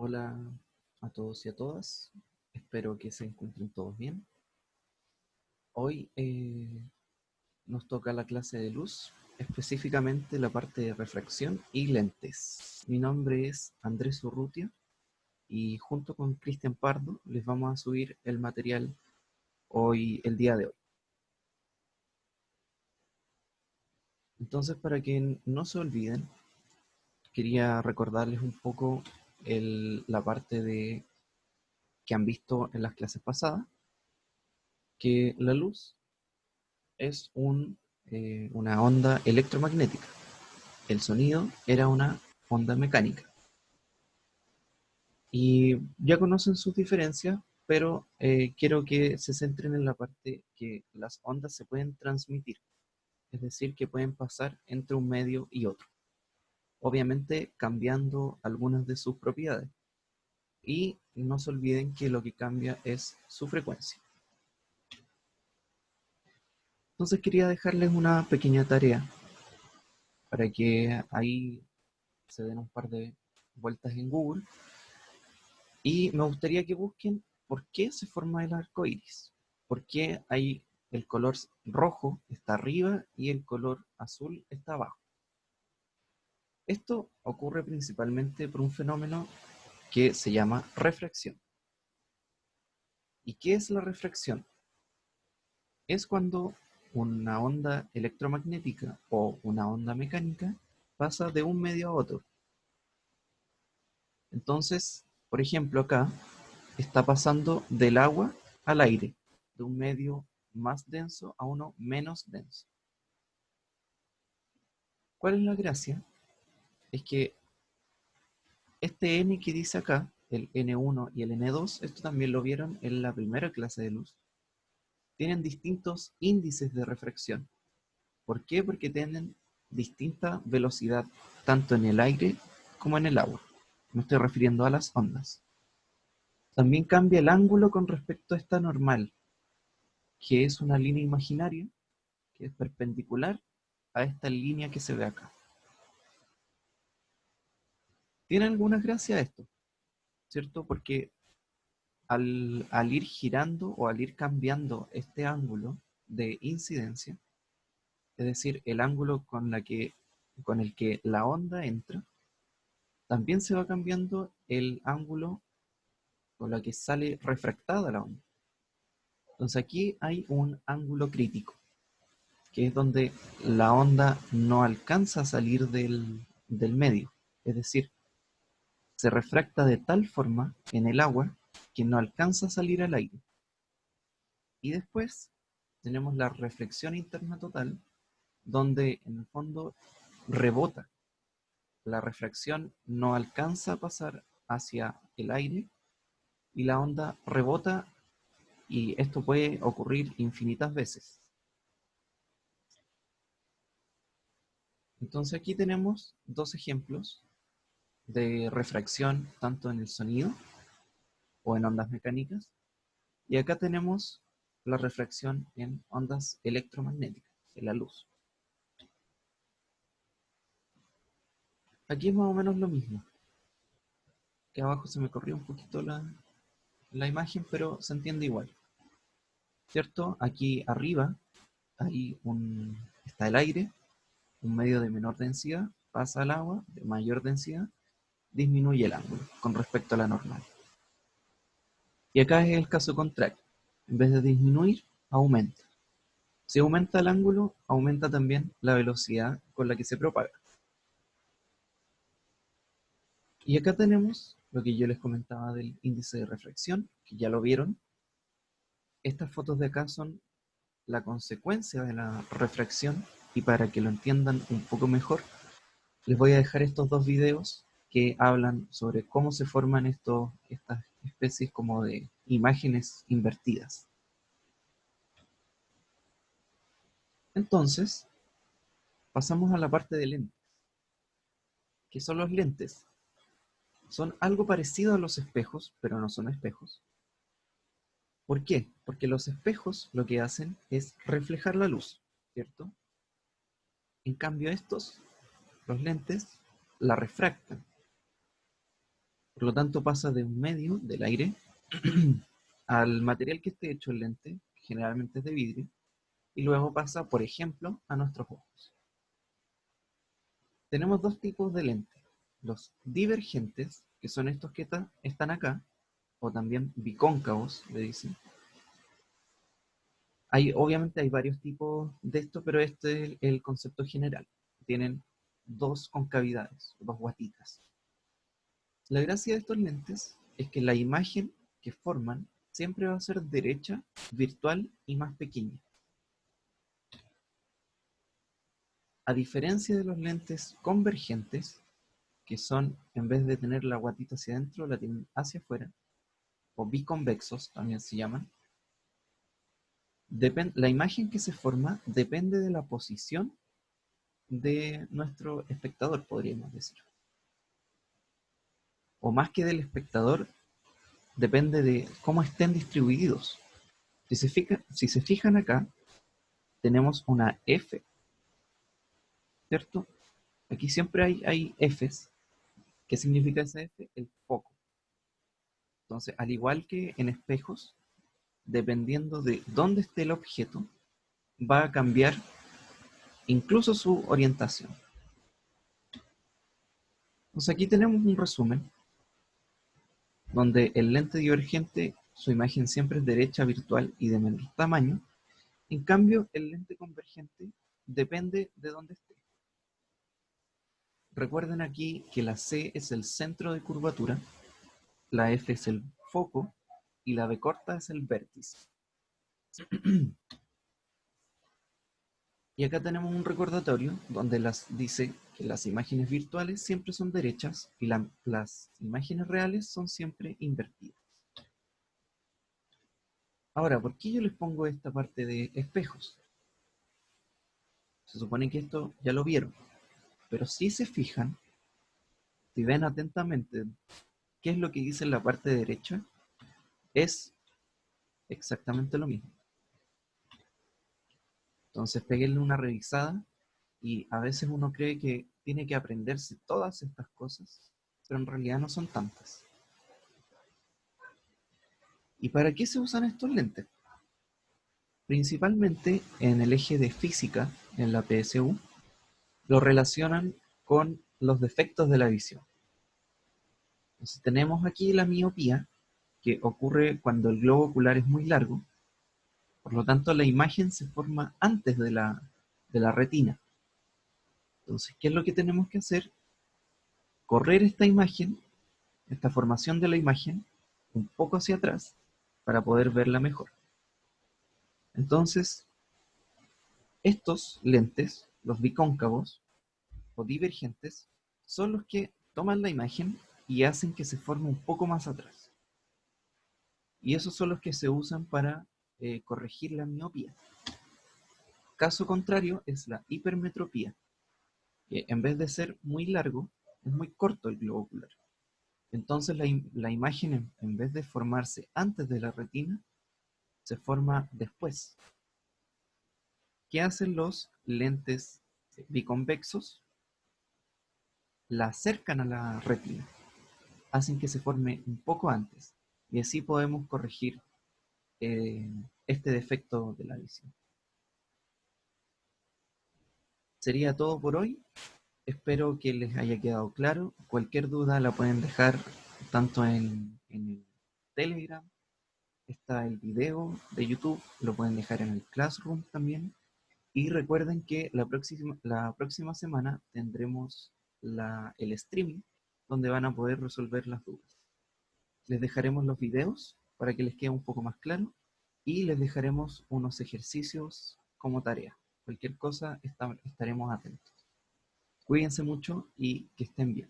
Hola a todos y a todas, espero que se encuentren todos bien. Hoy nos toca la clase de luz, específicamente la parte de refracción y lentes. Mi nombre es Andrés Urrutia y junto con Cristian Pardo les vamos a subir el material el día de hoy. Entonces, para que no se olviden, quería recordarles un poco la parte que han visto en las clases pasadas, que la luz es una onda electromagnética. El sonido era una onda mecánica. Y ya conocen sus diferencias, pero quiero que se centren en la parte que las ondas se pueden transmitir, es decir, que pueden pasar entre un medio y otro, obviamente cambiando algunas de sus propiedades. Y no se olviden que lo que cambia es su frecuencia. Entonces quería dejarles una pequeña tarea para que ahí se den un par de vueltas en Google. Y me gustaría que busquen por qué se forma el arco iris. ¿Por qué hay el color rojo está arriba y el color azul está abajo? Esto ocurre principalmente por un fenómeno que se llama refracción. ¿Y qué es la refracción? Es cuando una onda electromagnética o una onda mecánica pasa de un medio a otro. Entonces, por ejemplo, acá está pasando del agua al aire, de un medio más denso a uno menos denso. ¿Cuál es la gracia? Es que este N que dice acá, el N1 y el N2, esto también lo vieron en la primera clase de luz, tienen distintos índices de refracción. ¿Por qué? Porque tienen distinta velocidad, tanto en el aire como en el agua. Me estoy refiriendo a las ondas. También cambia el ángulo con respecto a esta normal, que es una línea imaginaria que es perpendicular a esta línea que se ve acá. Tiene alguna gracia esto, ¿cierto? Porque al ir girando o al ir cambiando este ángulo de incidencia, es decir, el ángulo con el que la onda entra, también se va cambiando el ángulo con el que sale refractada la onda. Entonces aquí hay un ángulo crítico, que es donde la onda no alcanza a salir del medio. Es decir, se refracta de tal forma en el agua que no alcanza a salir al aire. Y después tenemos la reflexión interna total, donde en el fondo rebota. La refracción no alcanza a pasar hacia el aire y la onda rebota, y esto puede ocurrir infinitas veces. Entonces aquí tenemos dos ejemplos de refracción tanto en el sonido o en ondas mecánicas, y acá tenemos la refracción en ondas electromagnéticas, en la luz. Aquí es más o menos lo mismo, que abajo se me corrió un poquito la imagen, pero se entiende igual, ¿cierto? Aquí arriba está el aire, un medio de menor densidad, pasa al agua de mayor densidad, disminuye el ángulo con respecto a la normal. Y acá es el caso contrario, en vez de disminuir, aumenta. Si aumenta el ángulo, aumenta también la velocidad con la que se propaga. Y acá tenemos lo que yo les comentaba del índice de refracción, que ya lo vieron. Estas fotos de acá son la consecuencia de la refracción, y para que lo entiendan un poco mejor, les voy a dejar estos dos videos que hablan sobre cómo se forman estas especies como de imágenes invertidas. Entonces, pasamos a la parte de lentes. ¿Qué son los lentes? Son algo parecido a los espejos, pero no son espejos. ¿Por qué? Porque los espejos lo que hacen es reflejar la luz, ¿cierto? En cambio los lentes, la refractan. Por lo tanto, pasa de un medio, del aire, al material que esté hecho el lente, que generalmente es de vidrio, y luego pasa, por ejemplo, a nuestros ojos. Tenemos dos tipos de lentes. Los divergentes, que son estos que están acá, o también bicóncavos, le dicen. Obviamente hay varios tipos de esto, pero este es el concepto general. Tienen dos concavidades, dos guatitas. La gracia de estos lentes es que la imagen que forman siempre va a ser derecha, virtual y más pequeña. A diferencia de los lentes convergentes, que son, en vez de tener la guatita hacia adentro, la tienen hacia afuera, o biconvexos también se llaman, la imagen que se forma depende de la posición de nuestro espectador, podríamos decir. O más que del espectador, depende de cómo estén distribuidos. Si se fijan acá, tenemos una F, ¿cierto? Aquí siempre hay Fs. ¿Qué significa esa F? El foco. Entonces, al igual que en espejos, dependiendo de dónde esté el objeto, va a cambiar incluso su orientación. Entonces aquí tenemos un resumen donde el lente divergente, su imagen siempre es derecha, virtual y de menor tamaño. En cambio, el lente convergente depende de dónde esté. Recuerden aquí que la C es el centro de curvatura, la F es el foco y la B corta es el vértice. Y acá tenemos un recordatorio donde dice que las imágenes virtuales siempre son derechas y las imágenes reales son siempre invertidas. Ahora, ¿por qué yo les pongo esta parte de espejos? Se supone que esto ya lo vieron, pero si se fijan, si ven atentamente qué es lo que dice en la parte derecha, es exactamente lo mismo. Entonces, péguenle una revisada y a veces uno cree que tiene que aprenderse todas estas cosas, pero en realidad no son tantas. ¿Y para qué se usan estos lentes? Principalmente en el eje de física, en la PSU, lo relacionan con los defectos de la visión. Entonces tenemos aquí la miopía, que ocurre cuando el globo ocular es muy largo, por lo tanto la imagen se forma antes de la retina. Entonces, ¿qué es lo que tenemos que hacer? Correr esta imagen, esta formación de la imagen, un poco hacia atrás, para poder verla mejor. Entonces, estos lentes, los bicóncavos o divergentes, son los que toman la imagen y hacen que se forme un poco más atrás. Y esos son los que se usan para corregir la miopía. Caso contrario es la hipermetropía, que en vez de ser muy largo, es muy corto el globo ocular. Entonces la imagen, en vez de formarse antes de la retina, se forma después. ¿Qué hacen los lentes biconvexos? La acercan a la retina, hacen que se forme un poco antes, y así podemos corregir este defecto de la visión. Sería todo por hoy. Espero que les haya quedado claro. Cualquier duda la pueden dejar tanto en el Telegram, está el video de YouTube, lo pueden dejar en el Classroom también. Y recuerden que la próxima semana tendremos el streaming donde van a poder resolver las dudas. Les dejaremos los videos para que les quede un poco más claro y les dejaremos unos ejercicios como tarea. Cualquier cosa estaremos atentos. Cuídense mucho y que estén bien.